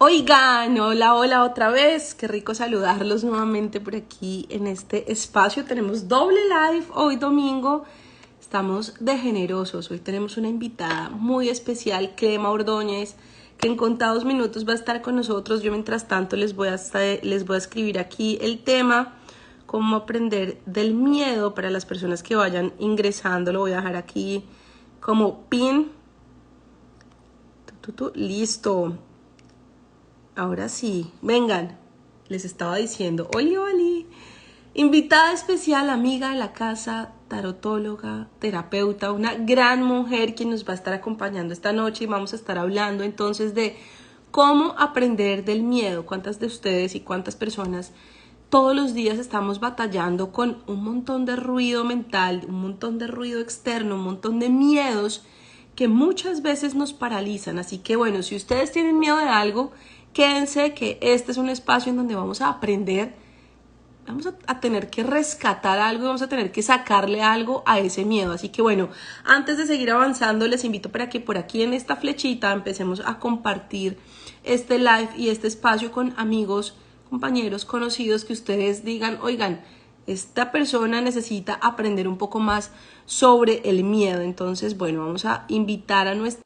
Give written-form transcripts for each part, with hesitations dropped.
Oigan, hola, hola otra vez. Qué rico saludarlos nuevamente por aquí en este espacio. Tenemos doble live hoy domingo. Estamos de generosos. Hoy tenemos una invitada muy especial, Clema Ordóñez, que en contados minutos va a estar con nosotros. Yo mientras tanto les voy a escribir aquí el tema, cómo aprender del miedo para las personas que vayan ingresando. Lo voy a dejar aquí como pin. Listo. Ahora sí, vengan, les estaba diciendo, oli, oli, invitada especial, amiga de la casa, tarotóloga, terapeuta, una gran mujer quien nos va a estar acompañando esta noche y vamos a estar hablando entonces de cómo aprender del miedo. ¿Cuántas de ustedes y cuántas personas todos los días estamos batallando con un montón de ruido mental, un montón de ruido externo, un montón de miedos que muchas veces nos paralizan? Así que bueno, si ustedes tienen miedo de algo, quédense que este es un espacio en donde vamos a aprender, vamos a tener que rescatar algo, vamos a tener que sacarle algo a ese miedo. Así que bueno, antes de seguir avanzando, les invito para que por aquí en esta flechita empecemos a compartir este live y este espacio con amigos, compañeros, conocidos, que ustedes digan, oigan, esta persona necesita aprender un poco más sobre el miedo. Entonces, bueno, vamos a invitar a nuestra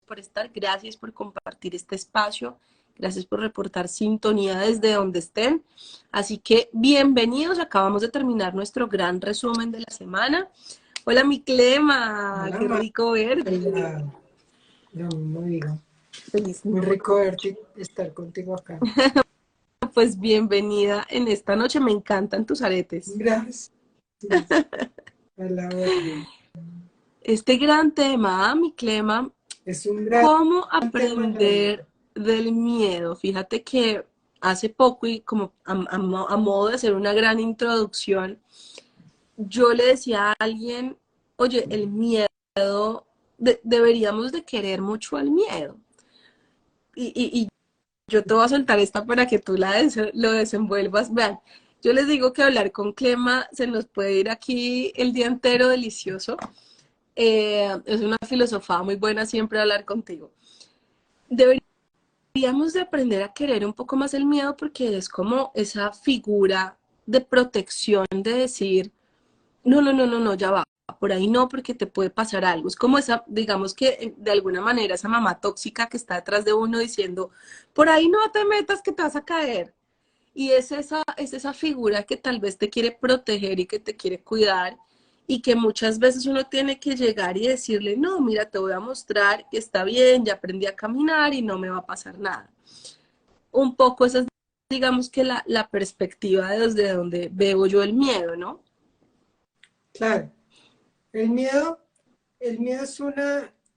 por estar, gracias por compartir este espacio, gracias por reportar sintonía desde donde estén. Así que bienvenidos, acabamos de terminar nuestro gran resumen de la semana. Hola mi Clema, Hola, qué rico verte. María. Lo mismo digo. Feliz. Muy rico verte y estar contigo acá. Pues bienvenida en esta noche, me encantan tus aretes. Gracias. A la orden. Este gran tema, mi Clema, Es un gran ¿cómo tema en la vida. aprender del miedo? Fíjate que hace poco y como a modo de hacer una gran introducción, yo le decía a alguien, oye, el miedo, deberíamos de querer mucho al miedo. Y yo te voy a soltar esta para que tú lo desenvuelvas. Vean, yo les digo que hablar con Clema se nos puede ir aquí el día entero delicioso. Es una filosofía muy buena siempre hablar contigo. Deberíamos de aprender a querer un poco más el miedo porque es como esa figura de protección de decir, no, no, no, no, no, ya va, por ahí no, porque te puede pasar algo. Es como esa, digamos que de alguna manera esa mamá tóxica que está detrás de uno diciendo, por ahí no te metas que te vas a caer. Y es esa figura que tal vez te quiere proteger y que te quiere cuidar y que muchas veces uno tiene que llegar y decirle, no, mira, te voy a mostrar que está bien, ya aprendí a caminar y no me va a pasar nada. Un poco esa es, digamos que la perspectiva desde donde veo yo el miedo, ¿no? Claro. El miedo, el miedo es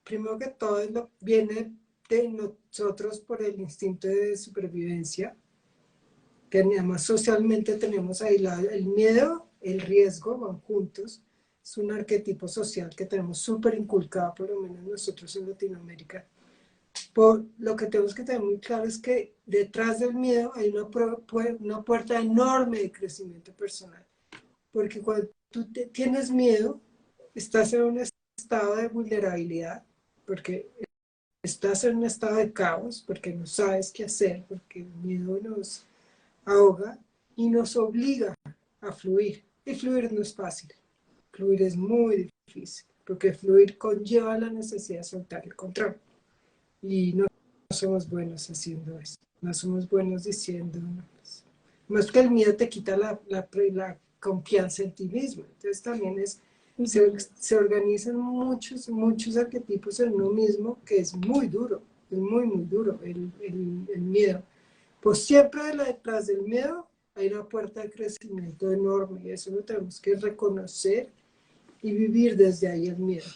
primero que todo, viene de nosotros por el instinto de supervivencia, que además socialmente tenemos ahí el miedo, el riesgo, van juntos. Es un arquetipo social que tenemos súper inculcado, por lo menos nosotros en Latinoamérica. Por lo que tenemos que tener muy claro es que detrás del miedo hay una puerta enorme de crecimiento personal. Porque cuando tú tienes miedo, estás en un estado de vulnerabilidad, porque estás en un estado de caos, porque no sabes qué hacer, porque el miedo nos ahoga y nos obliga a fluir. Y fluir no es fácil, fluir es muy difícil, porque fluir conlleva la necesidad de soltar el control. Y no somos buenos haciendo eso. No somos buenos diciendo, no, pues, más que el miedo te quita la confianza en ti mismo. Entonces también se organizan muchos arquetipos en uno mismo que es muy duro, es muy duro el miedo. Pues siempre detrás del miedo hay una puerta de crecimiento enorme y eso lo tenemos que reconocer y vivir desde ahí el miedo.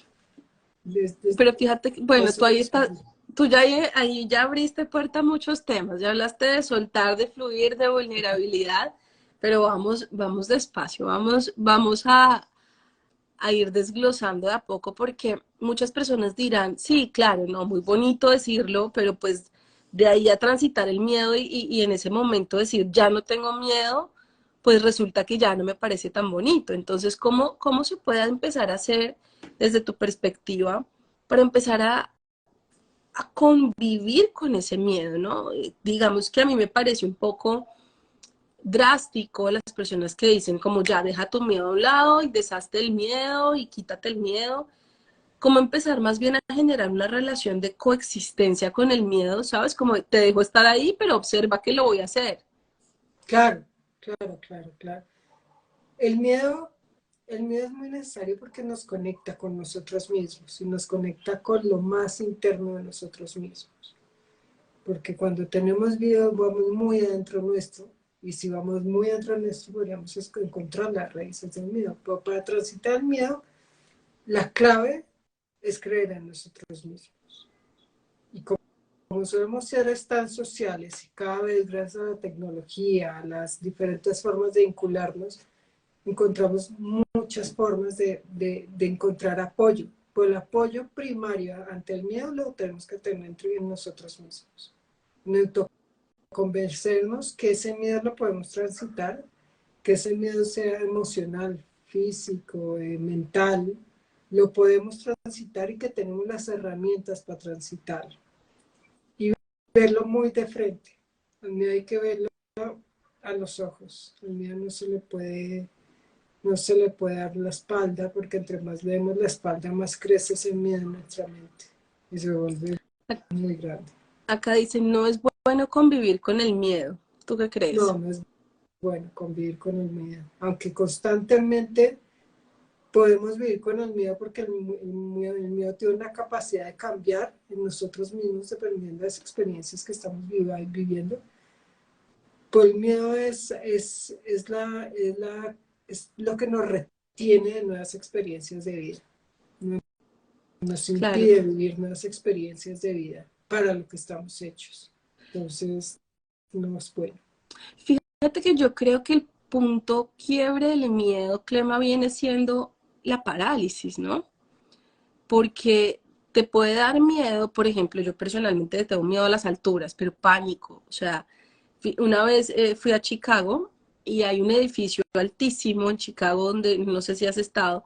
Desde Pero fíjate, bueno, eso tú ahí nos estás, tú ya ahí ya abriste puerta a muchos temas, ya hablaste de soltar, de fluir, de vulnerabilidad, pero vamos despacio, vamos a ir desglosando de a poco porque muchas personas dirán, sí, claro, no, muy bonito decirlo, pero pues de ahí a transitar el miedo y en ese momento decir, ya no tengo miedo, pues resulta que ya no me parece tan bonito. Entonces, ¿cómo se puede empezar a hacer desde tu perspectiva para empezar a convivir con ese miedo, ¿no? Digamos que a mí me parece un poco drástico las personas que dicen como ya deja tu miedo a un lado y deshazte el miedo y quítate el miedo, como empezar más bien a generar una relación de coexistencia con el miedo, ¿sabes? Como te dejo estar ahí, pero observa que lo voy a hacer. Claro, claro, claro, claro. El miedo, el miedo es muy necesario porque nos conecta con nosotros mismos y nos conecta con lo más interno de nosotros mismos. Porque cuando tenemos miedo vamos muy adentro nuestro y si vamos muy adentro nuestro podríamos encontrar las raíces del miedo. Pero para transitar el miedo, la clave es creer en nosotros mismos. Y como somos seres tan sociales y cada vez gracias a la tecnología, a las diferentes formas de vincularnos, encontramos muchas formas de encontrar apoyo. Pues el apoyo primario ante el miedo lo tenemos que tener en nosotros mismos. Convencernos que ese miedo lo podemos transitar, que ese miedo sea emocional, físico, mental, lo podemos transitar y que tenemos las herramientas para transitarlo. Y verlo muy de frente. Al miedo hay que verlo a los ojos. Al miedo no se le puede dar la espalda, porque entre más le demos la espalda, más crece ese miedo en nuestra mente y se vuelve muy grande. Acá dicen, no es bueno convivir con el miedo. ¿Tú qué crees? No, no es bueno convivir con el miedo, aunque constantemente podemos vivir con el miedo porque el miedo tiene una capacidad de cambiar en nosotros mismos dependiendo de las experiencias que estamos viviendo. Pues el miedo es lo que nos retiene de nuevas experiencias de vida. Nos Claro. impide vivir nuevas experiencias de vida para lo que estamos hechos. Entonces, no es bueno. Fíjate que yo creo que el punto quiebre del miedo, Clema, viene siendo la parálisis, ¿no? Porque te puede dar miedo, por ejemplo, yo personalmente tengo miedo a las alturas, pero pánico. O sea, una vez fui a Chicago y hay un edificio altísimo en Chicago donde no sé si has estado,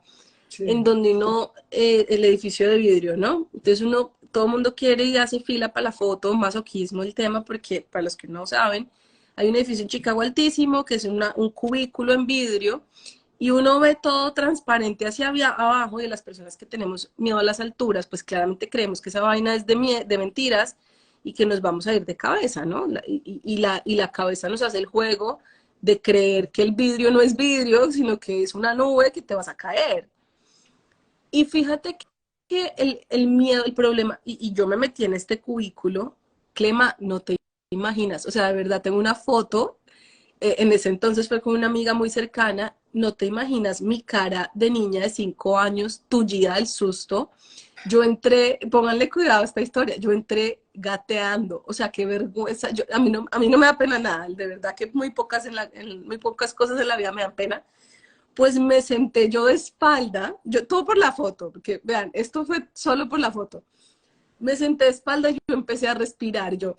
en Sí, donde uno, el edificio de vidrio, ¿no? Entonces uno, todo el mundo quiere y hace fila para la foto, masoquismo el tema, porque para los que no saben, hay un edificio en Chicago altísimo que es un cubículo en vidrio y uno ve todo transparente hacia abajo y las personas que tenemos miedo a las alturas, pues claramente creemos que esa vaina es de mentiras y que nos vamos a ir de cabeza, ¿no? Y la cabeza nos hace el juego de creer que el vidrio no es vidrio, sino que es una nube que te vas a caer. Y fíjate que el miedo, el problema, y yo me metí en este cubículo, Clema, no te imaginas, o sea, de verdad tengo una foto, en ese entonces fue con una amiga muy cercana, no te imaginas mi cara de niña de 5 años, tullida del susto. Yo entré, pónganle cuidado a esta historia, yo entré gateando, o sea, qué vergüenza, a mí no me da pena nada, de verdad que muy pocas cosas en la vida me dan pena, pues me senté yo de espalda, yo todo por la foto, porque vean, esto fue solo por la foto. Me senté de espalda y yo empecé a respirar, yo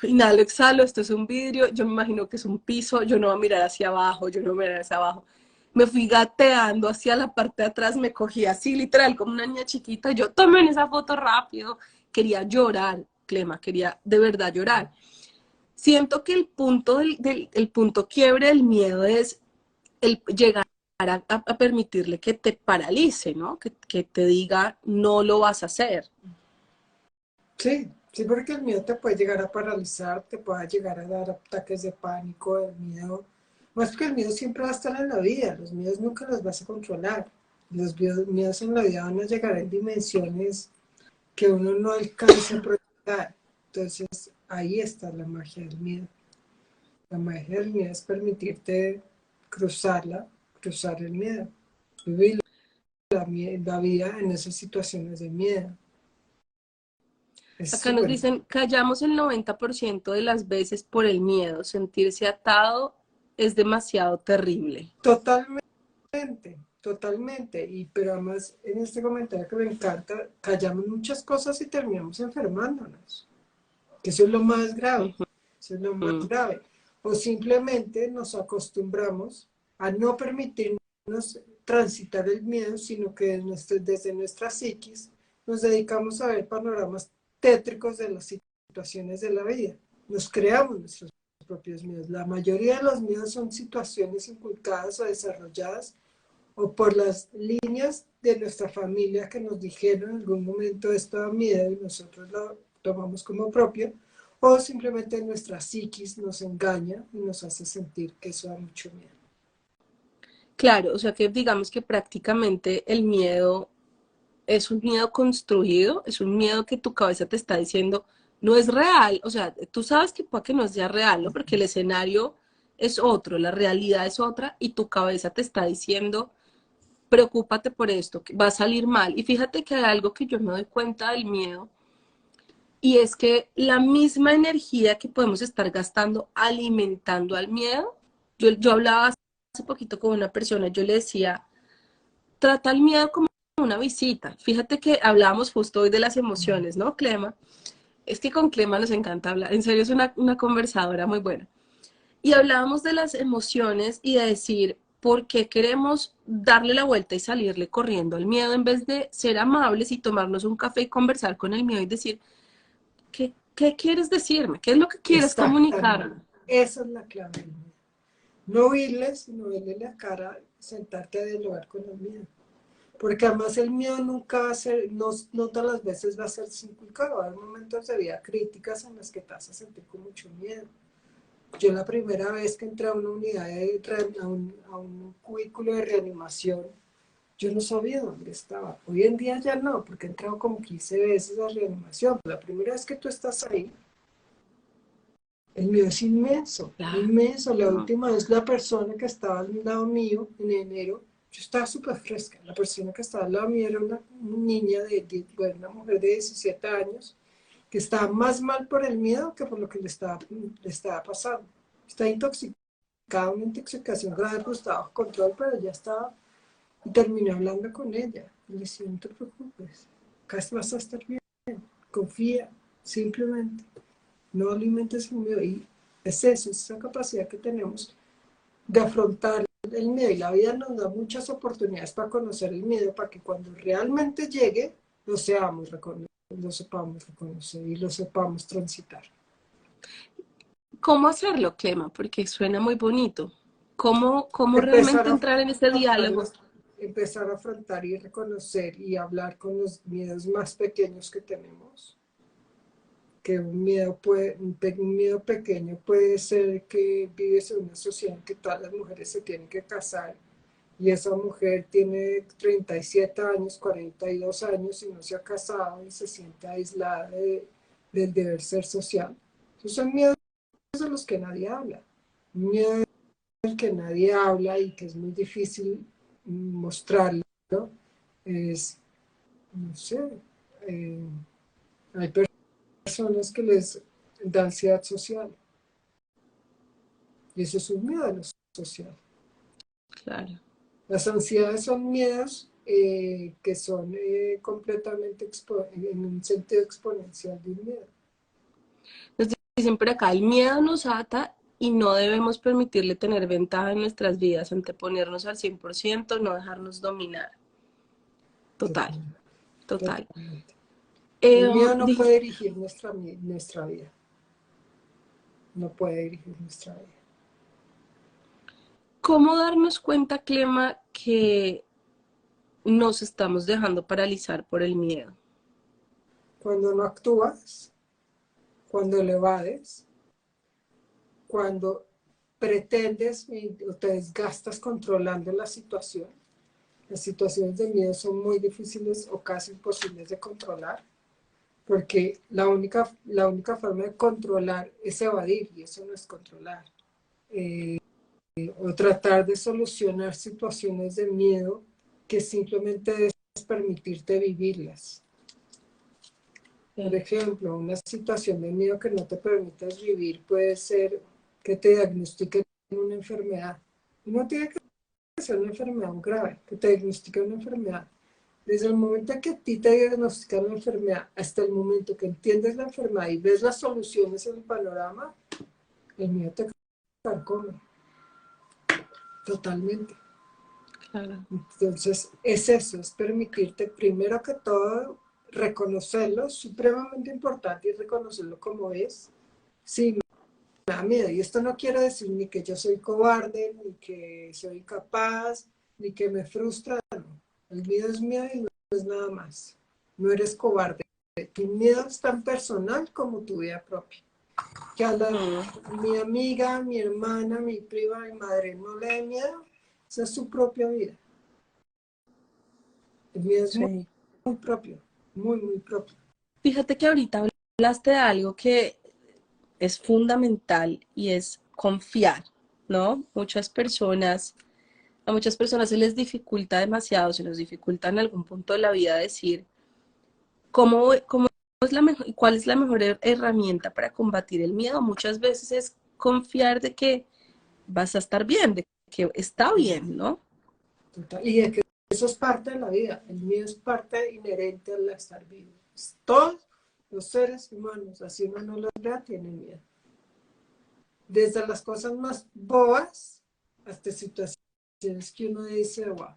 inhalo, exhalo, esto es un vidrio, yo me imagino que es un piso, yo no voy a mirar hacia abajo, yo no voy a mirar hacia abajo. Me fui gateando hacia la parte de atrás, me cogí así literal como una niña chiquita, yo tomé en esa foto rápido, quería llorar, Clema, quería de verdad llorar. Siento que el punto quiebre del miedo es el llegar a permitirle que te paralice, ¿no? Que te diga, no lo vas a hacer. sí, sí, porque el miedo te puede llegar a paralizar, te puede llegar a dar ataques de pánico, el miedo. Más que el miedo siempre va a estar en la vida, los miedos nunca los vas a controlar. Los miedos en la vida van a llegar en dimensiones que uno no alcanza a proyectar. Entonces, ahí está la magia del miedo. La magia del miedo es permitirte cruzar el miedo, vivir la vida en esas situaciones de miedo. Es Acá nos súper. dicen, callamos el 90% de las veces por el miedo. Sentirse atado es demasiado terrible. Totalmente, totalmente. Pero además, en este comentario que me encanta, callamos muchas cosas y terminamos enfermándonos. Que eso es lo más grave. Eso es lo más Mm. grave. O simplemente nos acostumbramos a no permitirnos transitar el miedo, sino que desde nuestra psiquis nos dedicamos a ver panoramas tétricos de las situaciones de la vida. Nos creamos nuestros propios miedos. La mayoría de los miedos son situaciones inculcadas o desarrolladas o por las líneas de nuestra familia que nos dijeron en algún momento esto da miedo y nosotros lo tomamos como propio, o simplemente nuestra psiquis nos engaña y nos hace sentir que eso da mucho miedo. Claro, o sea que digamos que prácticamente el miedo es un miedo construido, es un miedo que tu cabeza te está diciendo no es real, o sea, tú sabes que puede que no sea real, ¿no? Porque el escenario es otro, la realidad es otra y tu cabeza te está diciendo preocúpate por esto, que va a salir mal. Y fíjate que hay algo que yo me doy cuenta del miedo y es que la misma energía que podemos estar gastando alimentando al miedo, yo hablaba hace poquito con una persona, yo le decía, trata el miedo como una visita. Fíjate que hablábamos justo hoy de las emociones, ¿no, Clema? Es que con Clema nos encanta hablar, en serio es una conversadora muy buena. Y hablábamos de las emociones y de decir, ¿por qué queremos darle la vuelta y salirle corriendo al miedo en vez de ser amables y tomarnos un café y conversar con el miedo y decir, ¿qué quieres decirme? ¿Qué es lo que quieres Exactamente. comunicar? Esa es la clave del miedo. No huirles, sino verle la cara, sentarte a dialogar con el miedo. Porque además el miedo nunca va a ser, no todas las veces va a ser inculcado. Va a haber momentos de vida críticas en las que te vas a sentir con mucho miedo. Yo la primera vez que entré a una unidad, a un cubículo de reanimación, yo no sabía dónde estaba. Hoy en día ya no, porque he entrado como 15 veces a reanimación. La primera vez que tú estás ahí, el miedo es inmenso, Claro. inmenso. La No. última vez la persona que estaba al lado mío en enero, yo estaba súper fresca. La persona que estaba al lado mío era una niña bueno, una mujer de 17 años que estaba más mal por el miedo que por lo que le estaba pasando. Está intoxicada, una intoxicación grave, pues estaba bajo control, pero ya estaba. Y terminé hablando con ella. Y le decía, no te preocupes, acá vas a estar bien, confía, simplemente. No alimentes el miedo. Y es eso, es esa capacidad que tenemos de afrontar el miedo. Y la vida nos da muchas oportunidades para conocer el miedo, para que cuando realmente llegue, lo sepamos reconocer y lo sepamos transitar. ¿Cómo hacerlo, Clema? Porque suena muy bonito. ¿Cómo Empezar realmente a entrar en ese afrontar diálogo? empezar a afrontar y reconocer y hablar con los miedos más pequeños que tenemos. Que un miedo pequeño puede ser que vives en una sociedad en que todas las mujeres se tienen que casar y esa mujer tiene 37 años, 42 años y no se ha casado y se siente aislada del deber ser social. Esos son miedos de los que nadie habla. Un miedo del que nadie habla y que es muy difícil mostrarlo es, no sé, eh, hay personas que les da ansiedad social y eso es un miedo a lo social. Claro. Las ansiedades son miedos que son completamente en un sentido exponencial de un miedo. Nos dicen por acá, el miedo nos ata y no debemos permitirle tener ventaja en nuestras vidas, anteponernos al 100%, no dejarnos dominar. Total, Totalmente. total. Totalmente. El Eh, miedo no dijiste, puede dirigir nuestra vida. No puede dirigir nuestra vida. ¿cómo darnos cuenta, Clema, que nos estamos dejando paralizar por el miedo? Cuando no actúas, cuando le evades, cuando pretendes o te desgastas controlando la situación. Las situaciones de miedo son muy difíciles o casi imposibles de controlar, porque la única forma de controlar es evadir y eso no es controlar. O tratar de solucionar situaciones de miedo que simplemente es permitirte vivirlas. Por Sí. ejemplo, una situación de miedo que no te permitas vivir puede ser que te diagnostiquen una enfermedad. No tiene que ser una enfermedad grave, que te diagnostiquen una enfermedad. Desde el momento en que a ti te diagnostican una enfermedad hasta el momento que entiendes la enfermedad y ves las soluciones en el panorama, el miedo te carcome totalmente. Claro. Entonces, es eso, es permitirte primero que todo, reconocerlo, es supremamente importante y reconocerlo como es. Sí, me da miedo. Y esto no quiere decir ni que yo soy cobarde, ni que soy incapaz, ni que me frustra. No. El miedo es miedo y no es nada más. No eres cobarde. Tu miedo es tan personal como tu vida propia. Que a mi amiga, mi hermana, mi prima, mi madre no le dé miedo, esa es su propia vida. El miedo es muy, Sí. muy propio, muy, muy propio. Fíjate que ahorita hablaste de algo que es fundamental y es confiar, ¿no? A muchas personas se les dificulta demasiado, se nos dificulta en algún punto de la vida decir cómo es la mejor, cuál es la mejor herramienta para combatir el miedo. Muchas veces es confiar de que vas a estar bien, de que está bien, ¿no? Total. Y de que eso es parte de la vida. El miedo es parte inherente al estar vivo. Todos los seres humanos, así uno no los vea, tienen miedo. Desde las cosas más bobas hasta situaciones que uno dice, wow,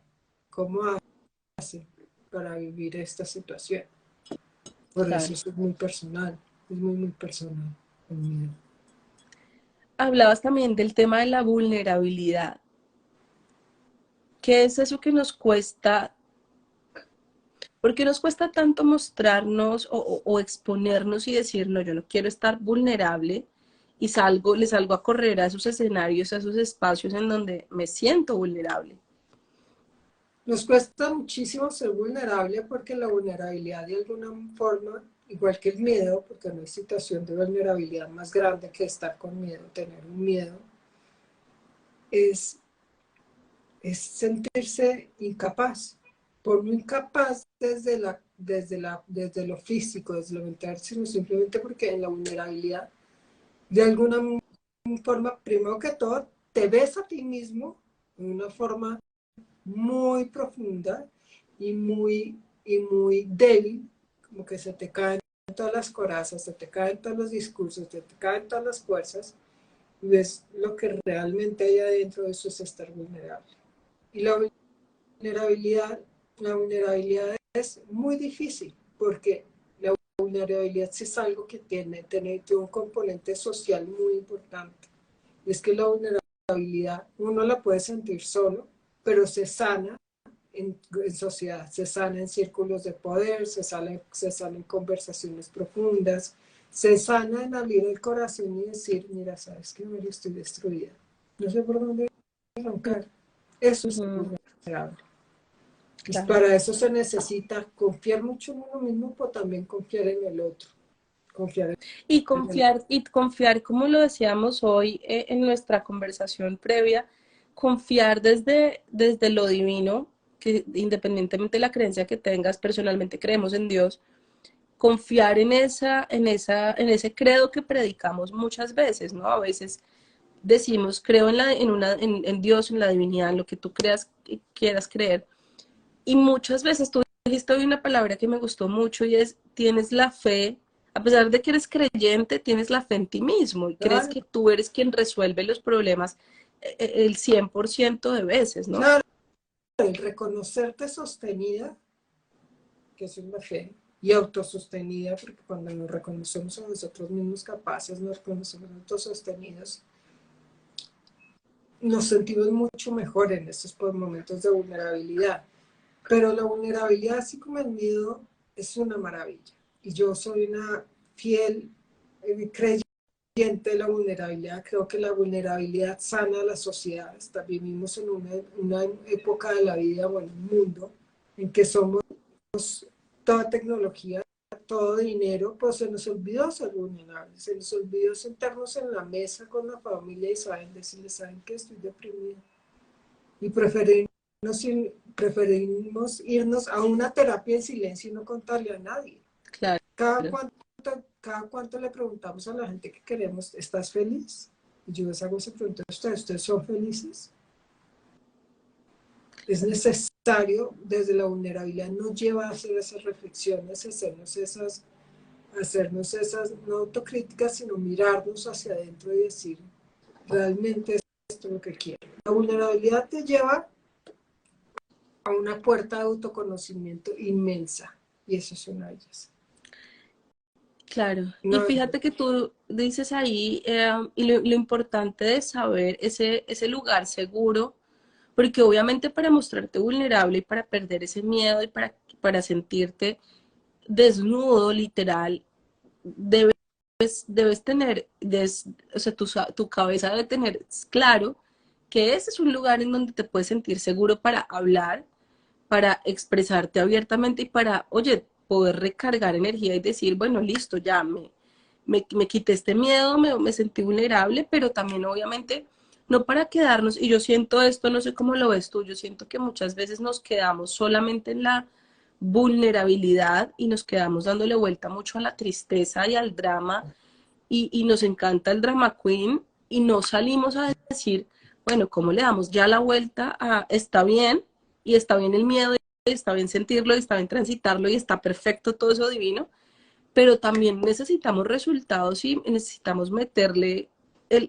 ¿cómo hace para vivir esta situación? Por eso Claro. es muy personal, es muy, muy personal el miedo. Hablabas también del tema de la vulnerabilidad. ¿Qué es eso que nos cuesta? ¿Por qué nos cuesta tanto mostrarnos o exponernos y decir, no, yo no quiero estar vulnerable y le salgo a correr a esos escenarios, a esos espacios en donde me siento vulnerable? Nos cuesta muchísimo ser vulnerable porque la vulnerabilidad de alguna forma, igual que el miedo, porque no hay situación de vulnerabilidad más grande que estar con miedo, tener un miedo, es, es sentirse incapaz. Por lo incapaz desde lo físico, desde lo mental, sino simplemente porque en la vulnerabilidad, de alguna forma, primero que todo, te ves a ti mismo de una forma muy profunda y muy débil, como que se te caen todas las corazas, se te caen todos los discursos, se te caen todas las fuerzas, y ves lo que realmente hay adentro de eso es estar vulnerable. Y vulnerabilidad, la vulnerabilidad es muy difícil, porque la vulnerabilidad sí es algo que tiene un componente social muy importante. Y es que la vulnerabilidad uno la puede sentir solo, pero se sana en sociedad, se sana en círculos de poder, se sana en conversaciones profundas, se sana en abrir el corazón y decir, mira, sabes que yo estoy destruida, no sé por dónde arrancar. Eso es Ujú, vulnerable. Y claro. para eso se necesita confiar mucho en uno mismo, pero también confiar en el otro, confiar en el Y confiar, como lo decíamos hoy en nuestra conversación previa, confiar desde lo divino, que independientemente de la creencia que tengas, personalmente creemos en Dios, confiar en ese credo que predicamos muchas veces, ¿no? A veces decimos, creo en Dios, en la divinidad, en lo que tú creas, quieras creer. Y muchas veces tú dijiste hoy una palabra que me gustó mucho y es, tienes la fe, a pesar de que eres creyente, tienes la fe en ti mismo y crees claro, que tú eres quien resuelve los problemas el 100% de veces, ¿no? claro, el reconocerte sostenida, que eso es la fe, y autosostenida, porque cuando nos reconocemos a nosotros mismos capaces, nos reconocemos autosostenidos, nos sentimos mucho mejor en estos momentos de vulnerabilidad. Pero la vulnerabilidad, así como el miedo, es una maravilla. Y yo soy una fiel creyente de la vulnerabilidad. Creo que la vulnerabilidad sana a la sociedad. Vivimos en una época de la vida, bueno, un mundo, en que somos toda tecnología, todo dinero, pues se nos olvidó ser vulnerables, se nos olvidó sentarnos en la mesa con la familia y decirles, saben que estoy deprimida. Y preferimos irnos a una terapia en silencio y no contarle a nadie. Claro. Cada cuánto, cada cuánto le preguntamos a la gente que queremos, ¿estás feliz? Y yo les hago esa pregunta a ustedes, ¿ustedes son felices? Es necesario desde la vulnerabilidad nos lleva a hacer esas reflexiones, hacernos esas no autocríticas, sino mirarnos hacia adentro y decir, realmente esto es lo que quiero. La vulnerabilidad te lleva a una puerta de autoconocimiento inmensa. y eso es una belleza. Claro, y No, fíjate que tú dices ahí, y lo importante de saber ese lugar seguro, porque obviamente para mostrarte vulnerable y para perder ese miedo y para sentirte desnudo, literal, debes, debes tener, o sea, tu cabeza debe tener claro que ese es un lugar en donde te puedes sentir seguro para hablar, para expresarte abiertamente y para, oye, poder recargar energía y decir, bueno, listo, ya me quité este miedo, me sentí vulnerable, pero también obviamente no para quedarnos, y yo siento esto, no sé cómo lo ves tú, yo siento que muchas veces nos quedamos solamente en la vulnerabilidad y nos quedamos dándole vuelta mucho a la tristeza y al drama y nos encanta el drama queen y no salimos a decir, bueno, ¿cómo le damos ya la vuelta a está bien y está bien el miedo y está bien sentirlo y está bien transitarlo y está perfecto todo eso divino? Pero también necesitamos resultados y necesitamos meterle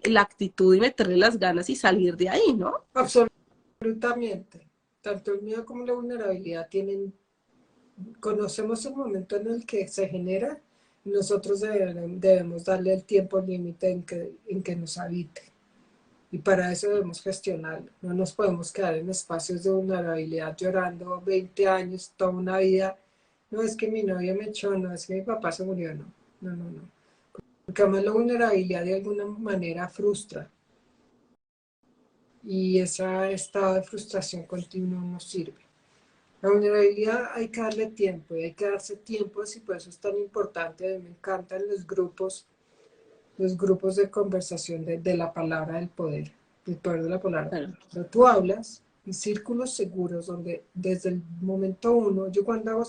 la actitud y meterle las ganas y salir de ahí, ¿no? absolutamente. Tanto el miedo como la vulnerabilidad tienen, conocemos el momento en el que se genera, y nosotros debemos darle el tiempo límite en que nos habite. Y para eso debemos gestionarlo. No nos podemos quedar en espacios de vulnerabilidad llorando 20 años, toda una vida. No es que mi novio me echó, no es que mi papá se murió, no. No, no, no. Porque además la vulnerabilidad de alguna manera frustra. Y ese estado de frustración continua no sirve. La vulnerabilidad hay que darle tiempo y hay que darse tiempo, y por eso es tan importante. A mí me encantan los grupos de conversación de la palabra del poder, el poder de la palabra. Claro. Pero tú hablas en círculos seguros donde desde el momento uno, yo hago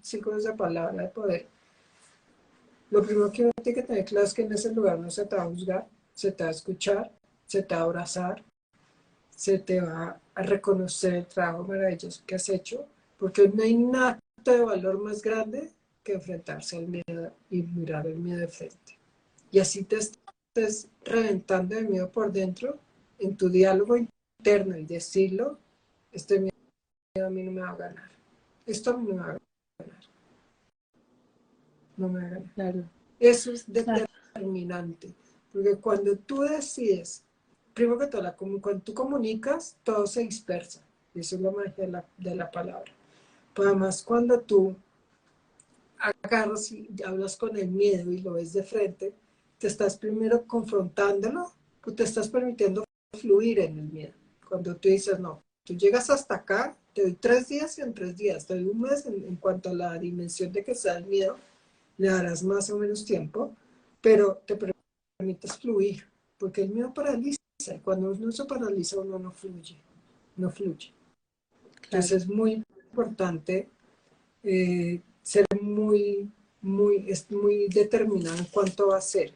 círculos de palabra de poder, lo primero que uno tiene que tener claro es que en ese lugar no se te va a juzgar, se te va a escuchar, se te va a abrazar, se te va a reconocer el trabajo maravilloso que has hecho, porque no hay nada de valor más grande que enfrentarse al miedo y mirar el miedo de frente. Y así te estés reventando de miedo por dentro, en tu diálogo interno y decirlo, este miedo a mí no me va a ganar. Esto a mí no me va a ganar. No me va a ganar. Claro, Eso es claro. determinante. Porque cuando tú decides, primero que todo, cuando tú comunicas, todo se dispersa. Y eso es la magia de la palabra. Pero además, cuando tú agarras y hablas con el miedo y lo ves de frente, te estás primero confrontándolo, tú te estás permitiendo fluir en el miedo. Cuando tú dices, no, tú llegas hasta acá, te doy 3 días y en 3 días, te doy un mes en cuanto a la dimensión de que sea el miedo, le darás más o menos tiempo, pero te permites fluir, porque el miedo paraliza, y cuando uno se paraliza uno no fluye, no fluye. Claro. Entonces es muy importante ser muy determinado en cuánto va a ser,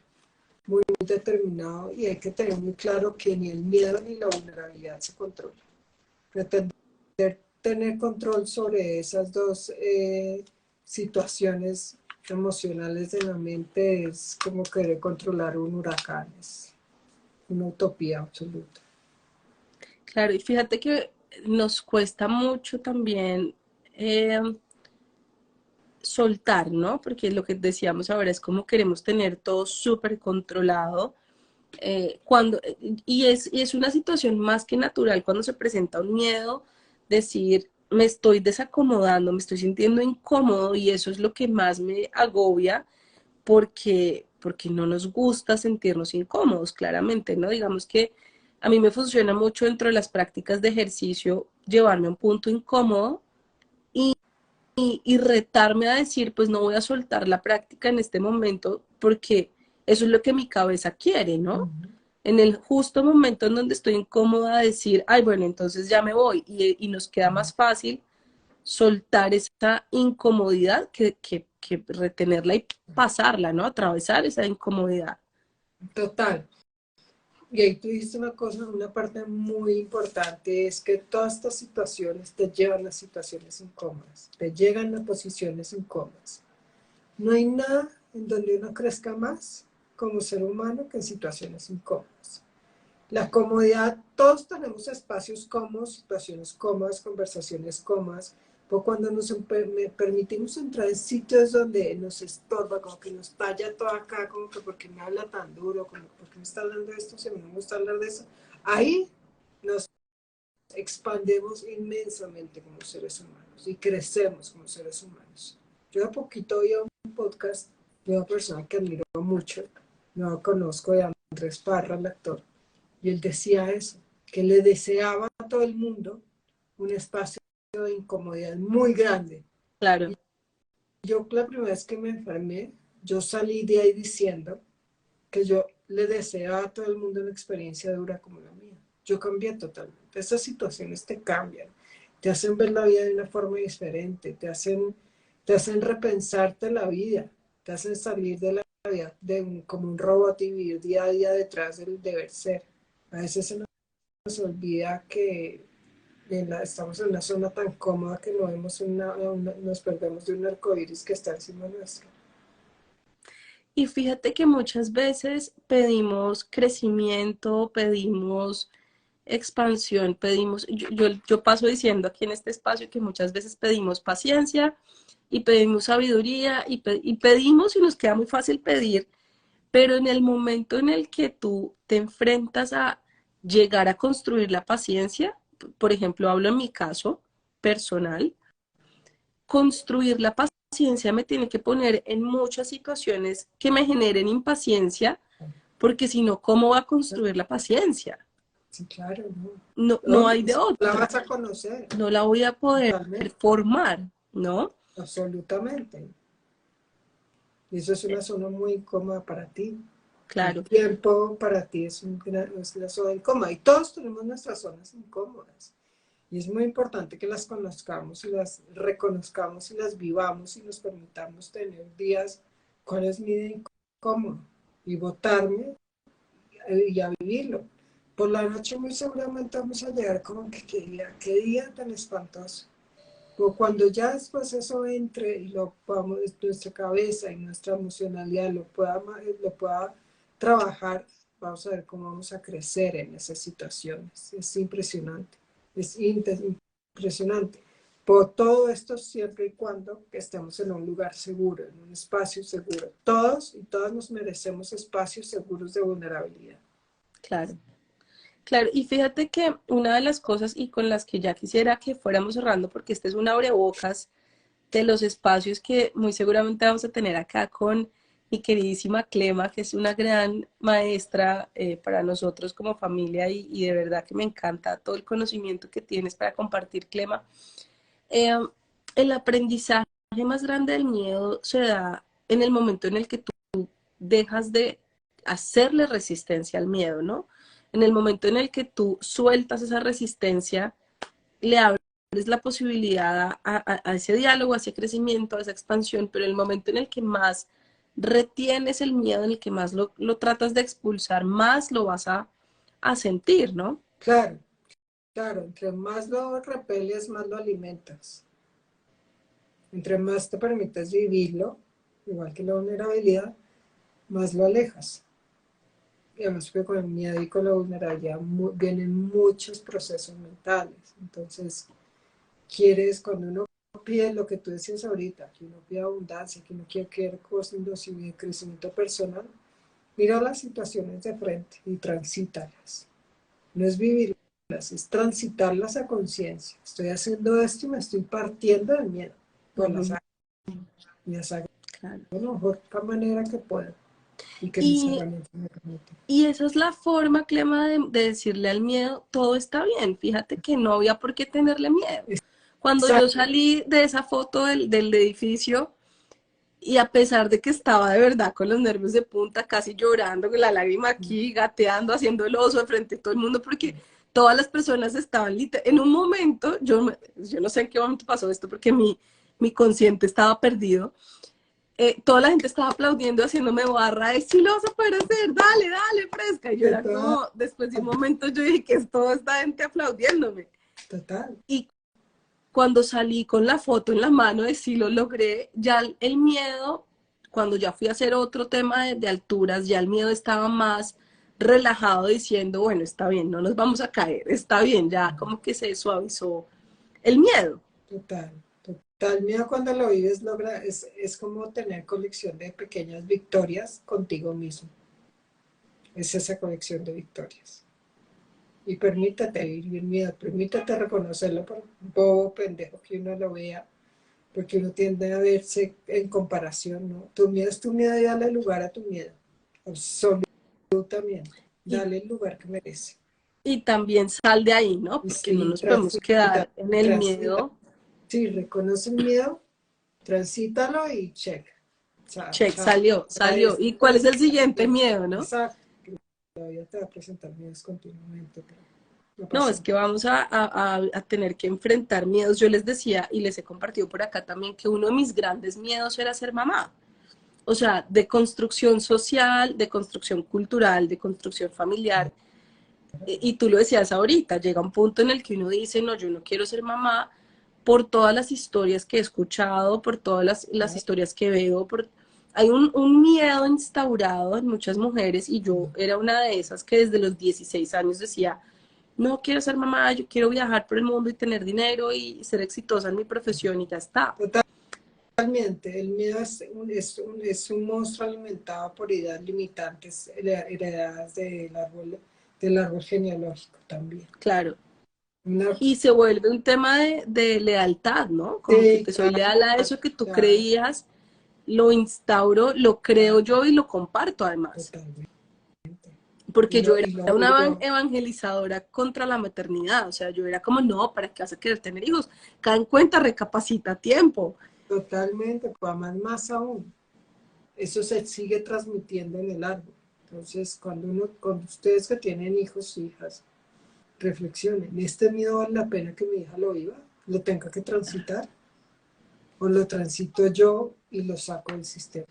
muy determinado, y hay que tener muy claro que ni el miedo ni la vulnerabilidad se controlan. Pretender tener control sobre esas dos situaciones emocionales de la mente es como querer controlar un huracán, es una utopía absoluta. Claro, y fíjate que nos cuesta mucho también eh, soltar, ¿no? Porque lo que decíamos ahora es como queremos tener todo súper controlado. Y es una situación más que natural cuando se presenta un miedo, decir, me estoy desacomodando, me estoy sintiendo incómodo y eso es lo que más me agobia porque no nos gusta sentirnos incómodos, claramente, ¿no? Digamos que a mí me funciona mucho dentro de las prácticas de ejercicio llevarme a un punto incómodo y retarme a decir, pues no voy a soltar la práctica en este momento porque eso es lo que mi cabeza quiere, ¿no? En el justo momento en donde estoy incómoda, decir, ay, bueno, entonces ya me voy y nos queda más fácil soltar esa incomodidad que retenerla y pasarla, ¿no? Atravesar esa incomodidad. Total. Y ahí tú dices una cosa, una parte muy importante es que todas estas situaciones te llevan a situaciones incómodas, te llegan a posiciones incómodas. No hay nada en donde uno crezca más como ser humano que en situaciones incómodas. La comodidad, todos tenemos espacios cómodos, situaciones cómodas, conversaciones cómodas, o cuando permitimos entrar en sitios donde nos estorba, como que nos talla todo acá, como que porque me habla tan duro, como porque me está hablando de esto, si a mí no me gusta hablar de eso, ahí nos expandemos inmensamente como seres humanos y crecemos como seres humanos. Yo de poquito oí un podcast de una persona que admiro mucho, no lo conozco, de Andrés Parra, el actor, y él decía eso, que le deseaba a todo el mundo un espacio de incomodidad muy grande. Claro. Yo la primera vez que me enfermé, yo salí de ahí diciendo que yo le deseaba a todo el mundo una experiencia dura como la mía. Yo cambié totalmente. Esas situaciones te cambian, te hacen ver la vida de una forma diferente, te hacen repensarte la vida, te hacen salir de la vida como un robot y vivir día a día detrás del deber ser. A veces se nos olvida que estamos en una zona tan cómoda que no vemos nos perdemos de un arcoíris que está encima nuestro. Y fíjate que muchas veces pedimos crecimiento, pedimos expansión, pedimos, yo paso diciendo aquí en este espacio que muchas veces pedimos paciencia y pedimos sabiduría y pedimos y nos queda muy fácil pedir, pero en el momento en el que tú te enfrentas a llegar a construir la paciencia, por ejemplo, hablo en mi caso personal, construir la paciencia me tiene que poner en muchas situaciones que me generen impaciencia, porque si no, ¿cómo va a construir la paciencia? Sí, claro, no. No, no No, hay de la otra. vas a conocer, No la voy a poder totalmente, formar, ¿no? absolutamente. Y eso es una zona muy incómoda para ti. El Claro, tiempo para ti es una zona incómoda. Y todos tenemos nuestras zonas incómodas. Y es muy importante que las conozcamos y las reconozcamos y las vivamos y nos permitamos tener días, ¿cuál es mi día incómodo? Y votarme y a vivirlo. Por la noche muy seguramente vamos a llegar como que qué día tan espantoso. O cuando ya después eso entre y lo podamos, nuestra cabeza y nuestra emocionalidad lo pueda trabajar, vamos a ver cómo vamos a crecer en esas situaciones. Es impresionante, es impresionante. Por todo esto siempre y cuando que estemos en un lugar seguro, en un espacio seguro. Todos y todas nos merecemos espacios seguros de vulnerabilidad. claro. Claro, y fíjate que una de las cosas y con las que ya quisiera que fuéramos cerrando, porque este es un abrebocas de los espacios que muy seguramente vamos a tener acá con mi queridísima Clema, que es una gran maestra para nosotros como familia y de verdad que me encanta todo el conocimiento que tienes para compartir, Clema. Eh, el aprendizaje más grande del miedo se da en el momento en el que tú dejas de hacerle resistencia al miedo, ¿no? En el momento en el que tú sueltas esa resistencia, le abres la posibilidad a ese diálogo, a ese crecimiento, a esa expansión, pero el momento en el que más retienes el miedo, en el que más lo tratas de expulsar, más lo vas a sentir, ¿no? Claro, claro, entre más lo repeles, más lo alimentas. Entre más te permites vivirlo, igual que la vulnerabilidad, más lo alejas. Y además que con el miedo y con la vulnerabilidad vienen muchos procesos mentales. Entonces, cuando uno pide lo que tú decías ahorita, que uno pide abundancia, que uno quiere cosas de crecimiento personal, mira las situaciones de frente y transítalas. No es vivirlas, es transitarlas a conciencia. Estoy haciendo esto y me estoy partiendo del miedo. Pues las hago, y las hago Claro. de la mejor manera que pueda y que mis Y, herramientas me permiten. y esa es la forma, Clema, de decirle al miedo, todo está bien. Fíjate que no había por qué tenerle miedo. Cuando yo Exacto, salí de esa foto del edificio, y a pesar de que estaba de verdad con los nervios de punta, casi llorando, con la lágrima aquí, gateando, haciendo el oso de frente a todo el mundo, porque todas las personas estaban en un momento, yo no sé en qué momento pasó esto, porque mi consciente estaba perdido. Toda la gente estaba aplaudiendo, haciéndome barra, de sí lo vas a poder hacer, dale, dale, fresca. Y yo era total, como, después de un momento yo dije que es toda esta gente aplaudiéndome. total. Y cuando salí con la foto en la mano de sí lo logré, ya el miedo, cuando ya fui a hacer otro tema de alturas, ya el miedo estaba más relajado diciendo, bueno, está bien, no nos vamos a caer, está bien, ya como que se suavizó el miedo. Total, Tal miedo cuando lo vives es como tener colección de pequeñas victorias contigo mismo. Es esa colección de victorias. Y permítete vivir miedo, permítete reconocerlo por bobo, pendejo que uno lo vea, porque uno tiende a verse en comparación, ¿no? Tu miedo es tu miedo y dale lugar a tu miedo. Absolutamente. Y, Dale el lugar que merece. y también sal de ahí, ¿no? Y Porque no sí, nos podemos quedar en el transita. miedo. Sí, reconoce el miedo, transítalo y check. Chao, Check, chao. salió, salió. ¿Y cuál es el siguiente miedo, no? Exacto. Todavía te va a presentar miedos continuamente, pero no No, pasa es nada. que vamos a tener que enfrentar miedos. Yo les decía y les he compartido por acá también que uno de mis grandes miedos era ser mamá. O sea, de construcción social, de construcción cultural, de construcción familiar. Y tú lo decías ahorita, llega un punto en el que uno dice, no, yo no quiero ser mamá por todas las historias que he escuchado, por todas las historias que veo, hay un miedo instaurado en muchas mujeres y yo era una de esas que desde los 16 años decía, no quiero ser mamá, yo quiero viajar por el mundo y tener dinero y ser exitosa en mi profesión y ya está. Totalmente, el miedo es un monstruo alimentado por ideas limitantes heredadas del árbol genealógico también. Claro. Una, Y se vuelve un tema de lealtad, ¿no? Como que sí, te soy claro, leal a eso que tú claro, creías, lo instauro, lo creo claro, yo y lo comparto además. totalmente. Porque yo era Y una lo, evangelizadora contra la maternidad, o sea, yo era como, no, ¿para qué vas a querer tener hijos? Cae en cuenta, recapacita a tiempo. totalmente, pues más aún, eso se sigue transmitiendo en el árbol. Entonces, cuando ustedes que tienen hijos, hijas, reflexionen, ¿este miedo vale la pena que mi hija lo viva? ¿Lo tenga que transitar? ¿O lo transito yo y lo saco del sistema,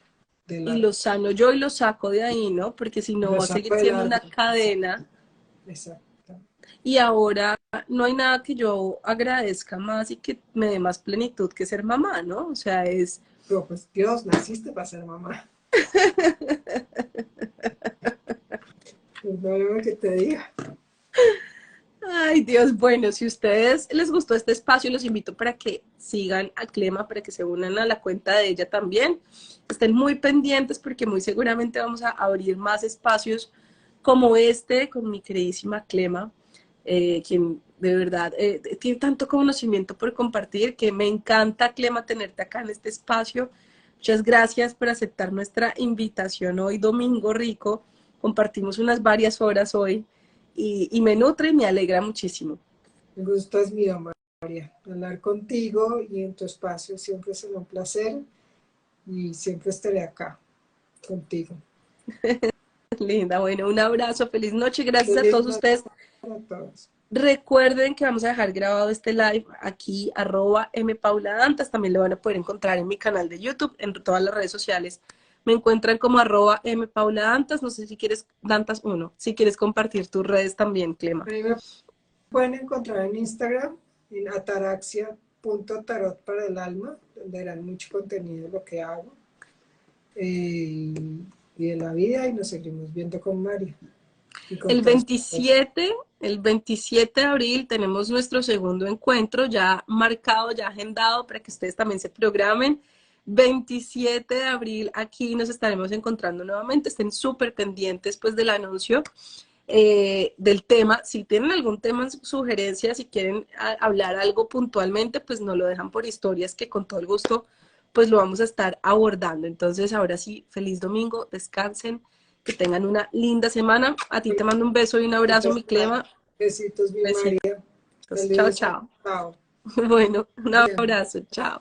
del Y árbol? lo sano yo y lo saco de ahí, ¿no? Porque si Y no lo va a saco seguir del siendo una árbol. cadena. Exacto. Y ahora no hay nada que yo agradezca más y que me dé más plenitud que ser mamá, ¿no? O sea, es... Pero pues Dios, naciste para ser mamá. Pues no hay que te diga. Ay, Dios, bueno, si a ustedes les gustó este espacio, los invito para que sigan a Clema, para que se unan a la cuenta de ella también. Estén muy pendientes porque muy seguramente vamos a abrir más espacios como este con mi queridísima Clema, quien de verdad tiene tanto conocimiento por compartir que me encanta, Clema, tenerte acá en este espacio. Muchas gracias por aceptar nuestra invitación hoy, domingo rico. Compartimos unas varias horas hoy y me nutre y me alegra muchísimo. El gusto es mío, María. Hablar contigo y en tu espacio siempre será un placer y siempre estaré acá contigo. Linda, bueno, un abrazo, feliz noche, gracias a Feliz todos noche ustedes. para todos. Recuerden que vamos a dejar grabado este live aquí, @mpauladantas, también lo van a poder encontrar en mi canal de YouTube, en todas las redes sociales. Me encuentran como @mpauladantas, no sé si quieres, Dantas1, si quieres compartir tus redes también, Clema. A mí me pueden encontrar en Instagram, en ataraxia.tarot para el alma, donde verán mucho contenido de lo que hago y de la vida, y nos seguimos viendo con María y con El todos ustedes. 27, el 27 de abril tenemos nuestro segundo encuentro ya marcado, ya agendado para que ustedes también se programen. 27 de abril aquí nos estaremos encontrando nuevamente. Estén súper pendientes pues del anuncio del tema. Si tienen algún tema, sugerencia, si quieren hablar algo puntualmente, pues nos lo dejan por historias que con todo el gusto pues lo vamos a estar abordando. Entonces ahora sí, feliz domingo, descansen, que tengan una linda semana. A ti te mando un beso y un abrazo, Muchas mi Clema. besitos, mi Besitos. María. Chao, Saludos. chao. Chao. Bueno, un Bien. abrazo. Chao.